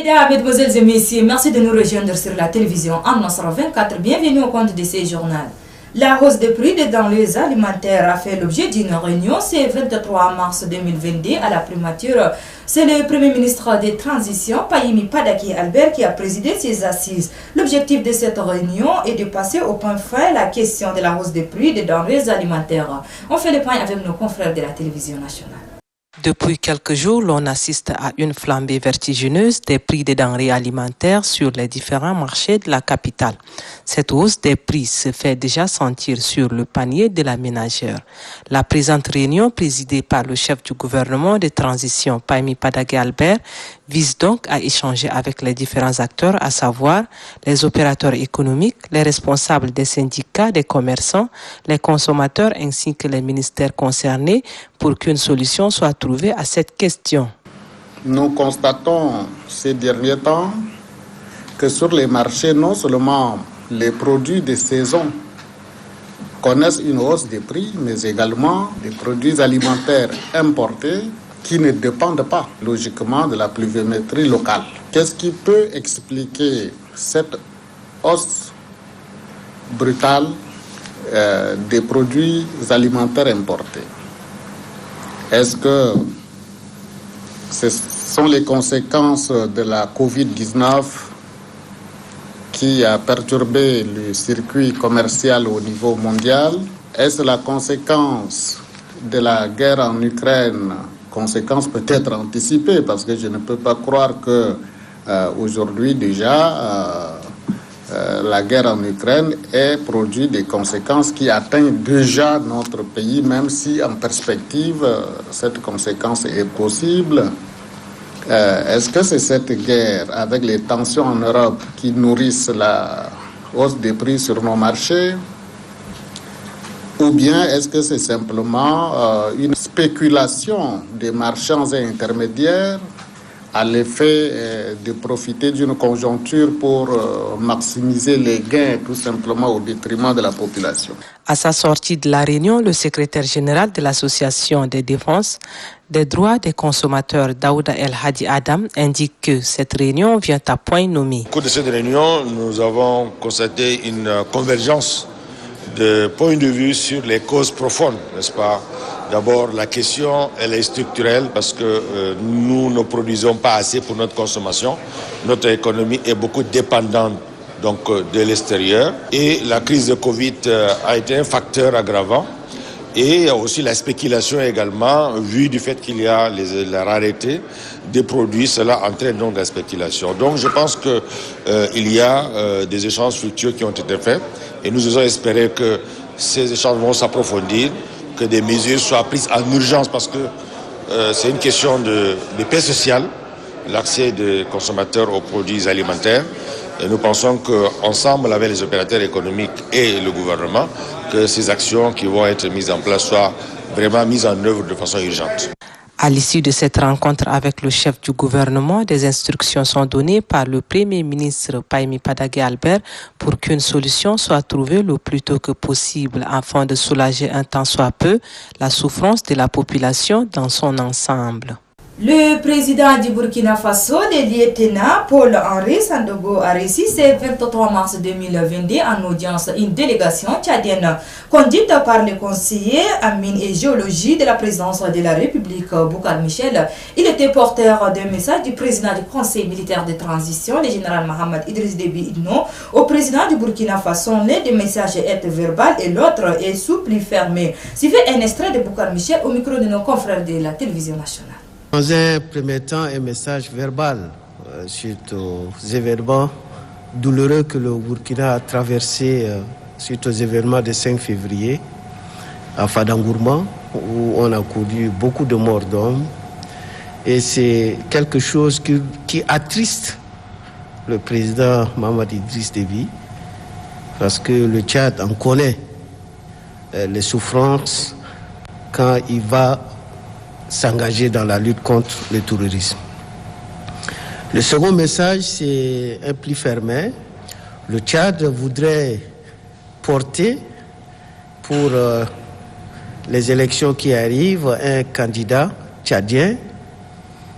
Mesdames, Mesdemoiselles et Messieurs, merci de nous rejoindre sur la télévision Al-Nasra 24. Bienvenue au compte de ces journaux. La hausse des prix des denrées alimentaires a fait l'objet d'une réunion ce 23 mars 2022 à la primature. C'est le Premier ministre des Transitions, Payemi Padaki Albert, qui a présidé ces assises. L'objectif de cette réunion est de passer au point fin la question de la hausse des prix des denrées alimentaires. On fait le point avec nos confrères de la télévision nationale. Depuis quelques jours, l'on assiste à une flambée vertigineuse des prix des denrées alimentaires sur les différents marchés de la capitale. Cette hausse des prix se fait déjà sentir sur le panier de la ménagère. La présente réunion, présidée par le chef du gouvernement de transition, Payemi Padaki Albert, vise donc à échanger avec les différents acteurs, à savoir les opérateurs économiques, les responsables des syndicats, des commerçants, les consommateurs ainsi que les ministères concernés pour qu'une solution soit trouvée à cette question. Nous constatons ces derniers temps que sur les marchés, non seulement les produits de saison connaissent une hausse des prix, mais également les produits alimentaires importés qui ne dépendent pas logiquement de la pluviométrie locale. Qu'est-ce qui peut expliquer cette hausse brutale des produits alimentaires importés? Est-ce que ce sont les conséquences de la Covid-19 qui a perturbé le circuit commercial au niveau mondial? Est-ce la conséquence de la guerre en Ukraine? Conséquences peut-être anticipées, parce que je ne peux pas croire que aujourd'hui déjà la guerre en Ukraine ait produit des conséquences qui atteignent déjà notre pays, même si en perspective cette conséquence est possible. Est-ce que c'est cette guerre avec les tensions en Europe qui nourrissent la hausse des prix sur nos marchés? Ou bien est-ce que c'est simplement une spéculation des marchands et intermédiaires à l'effet de profiter d'une conjoncture pour maximiser les gains tout simplement au détriment de la population? À sa sortie de la réunion, le secrétaire général de l'Association de défense des droits des consommateurs, Daouda El Hadi Adam, indique que cette réunion vient à point nommé. Au cours de cette réunion, nous avons constaté une convergence de points de vue sur les causes profondes, n'est-ce pas? D'abord, la question, elle est structurelle parce que nous ne produisons pas assez pour notre consommation. Notre économie est beaucoup dépendante donc, de l'extérieur. Et la crise de Covid a été un facteur aggravant. Et aussi la spéculation également, vu du fait qu'il y a la rareté des produits, cela entraîne donc la spéculation. Donc je pense qu'il y a des échanges futurs qui ont été faits et nous osons espérer que ces échanges vont s'approfondir, que des mesures soient prises en urgence parce que c'est une question de paix sociale, l'accès des consommateurs aux produits alimentaires. Et nous pensons qu'ensemble, avec les opérateurs économiques et le gouvernement, que ces actions qui vont être mises en place soient vraiment mises en œuvre de façon urgente. À l'issue de cette rencontre avec le chef du gouvernement, des instructions sont données par le Premier ministre Payemi Padaki Albert pour qu'une solution soit trouvée le plus tôt que possible afin de soulager un tant soit peu la souffrance de la population dans son ensemble. Le président du Burkina Faso, le lieutenant Paul-Henri Sandaogo, a reçu ce 23 mars 2022 en audience une délégation tchadienne conduite par le conseiller en mines et géologie de la présidence de la République, Boucar Michel. Il était porteur d'un message du président du Conseil militaire de transition, le général Mohamed Idriss Déby Itno, au président du Burkina Faso. L'un des messages est verbal et l'autre est sous pli fermé. Suivez un extrait de Boucar Michel au micro de nos confrères de la télévision nationale. Dans un premier temps, un message verbal suite aux événements douloureux que le Burkina a traversé suite aux événements du 5 février à Fadangourma, où on a connu beaucoup de morts d'hommes. Et c'est quelque chose qui attriste le président Mohamed Idriss Déby, parce que le Tchad en connaît les souffrances quand il va s'engager dans la lutte contre le terrorisme. Le second message, c'est un pli fermé. Le Tchad voudrait porter pour les élections qui arrivent un candidat tchadien,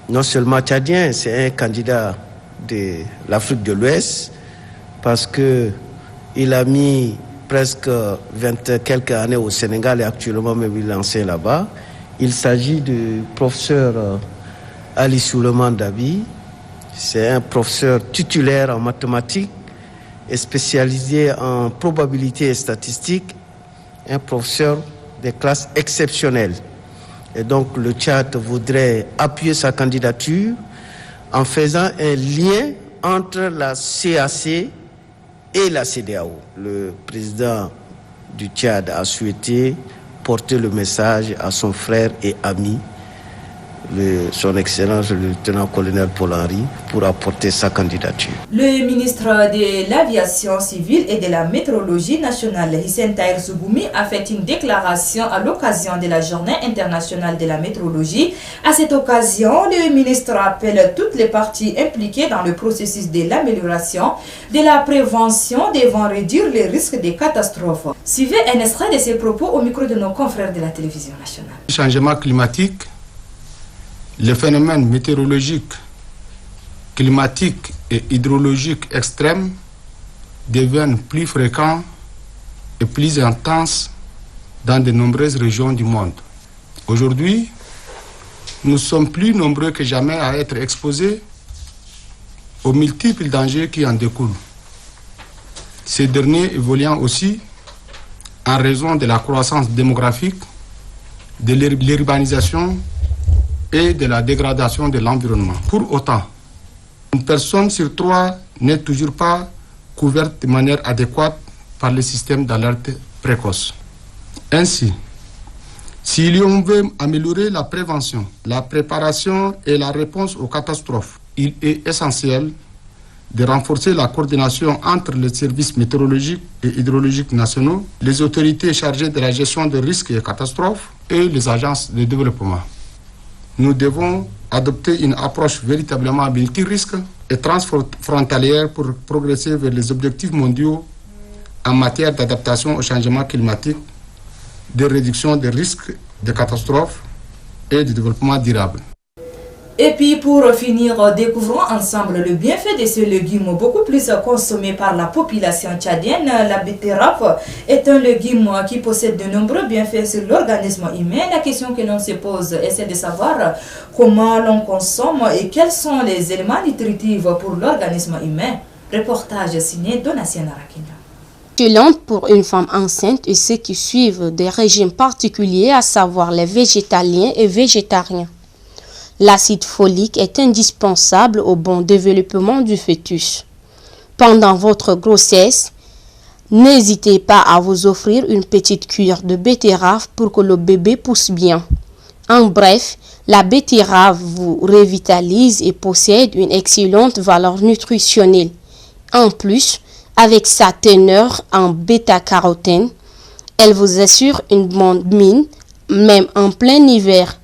non seulement tchadien, c'est un candidat de l'Afrique de l'Ouest parce qu'il a mis presque 20 quelques années au Sénégal et actuellement même il enseigne là-bas. Il s'agit du professeur Ali Souleymane Dabi. C'est un professeur titulaire en mathématiques et spécialisé en probabilité et statistique, un professeur de classe exceptionnelle. Et donc le Tchad voudrait appuyer sa candidature en faisant un lien entre la CAC et la CEDEAO. Le président du Tchad a souhaité porter le message à son frère et ami, son Excellence le lieutenant-colonel Paul-Henri, pour apporter sa candidature. Le ministre de l'Aviation civile et de la météorologie nationale, Hissène Tahir Sougoumi, a fait une déclaration à l'occasion de la Journée internationale de la météorologie. À cette occasion, le ministre appelle toutes les parties impliquées dans le processus de l'amélioration de la prévention devant réduire les risques de catastrophes. Suivez un extrait de ses propos au micro de nos confrères de la télévision nationale. Changement climatique, les phénomènes météorologiques, climatiques et hydrologiques extrêmes deviennent plus fréquents et plus intenses dans de nombreuses régions du monde. Aujourd'hui, nous sommes plus nombreux que jamais à être exposés aux multiples dangers qui en découlent. Ces derniers évoluant aussi en raison de la croissance démographique, de l'urbanisation et de la dégradation de l'environnement. Pour autant, une personne sur 3 n'est toujours pas couverte de manière adéquate par le système d'alerte précoce. Ainsi, si l'on veut améliorer la prévention, la préparation et la réponse aux catastrophes, il est essentiel de renforcer la coordination entre les services météorologiques et hydrologiques nationaux, les autorités chargées de la gestion des risques et catastrophes et les agences de développement. Nous devons adopter une approche véritablement multirisque et transfrontalière pour progresser vers les objectifs mondiaux en matière d'adaptation au changement climatique, de réduction des risques de catastrophes et de développement durable. Et puis pour finir, découvrons ensemble le bienfait de ce légume beaucoup plus consommé par la population tchadienne. La betterave est un légume qui possède de nombreux bienfaits sur l'organisme humain. La question que l'on se pose est celle de savoir comment l'on consomme et quels sont les éléments nutritifs pour l'organisme humain. Reportage signé Donatien Arakina. Excellente pour une femme enceinte et ceux qui suivent des régimes particuliers, à savoir les végétaliens et végétariens. L'acide folique est indispensable au bon développement du fœtus. Pendant votre grossesse, n'hésitez pas à vous offrir une petite cuillère de betterave pour que le bébé pousse bien. En bref, la betterave vous revitalise et possède une excellente valeur nutritionnelle. En plus, avec sa teneur en bêta-carotène, elle vous assure une bonne mine, même en plein hiver.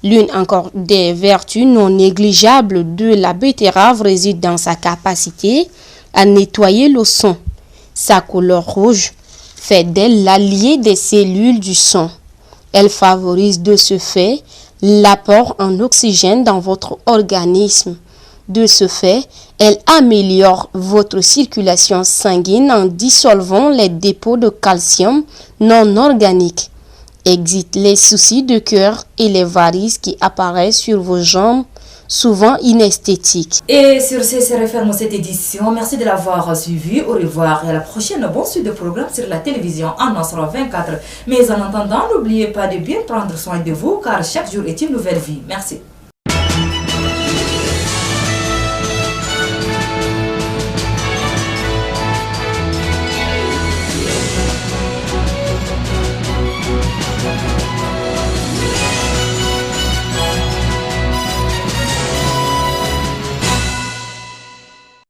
L'une encore des vertus non négligeables de la betterave réside dans sa capacité à nettoyer le sang. Sa couleur rouge fait d'elle l'allié des cellules du sang. Elle favorise de ce fait l'apport en oxygène dans votre organisme. De ce fait, elle améliore votre circulation sanguine en dissolvant les dépôts de calcium non organiques. Exit les soucis de cœur et les varices qui apparaissent sur vos jambes, souvent inesthétiques. Et sur ce, c'est referme cette édition. Merci de l'avoir suivi. Au revoir et à la prochaine. Bon suite de programme sur la télévision en 24. Mais en attendant, n'oubliez pas de bien prendre soin de vous car chaque jour est une nouvelle vie. Merci.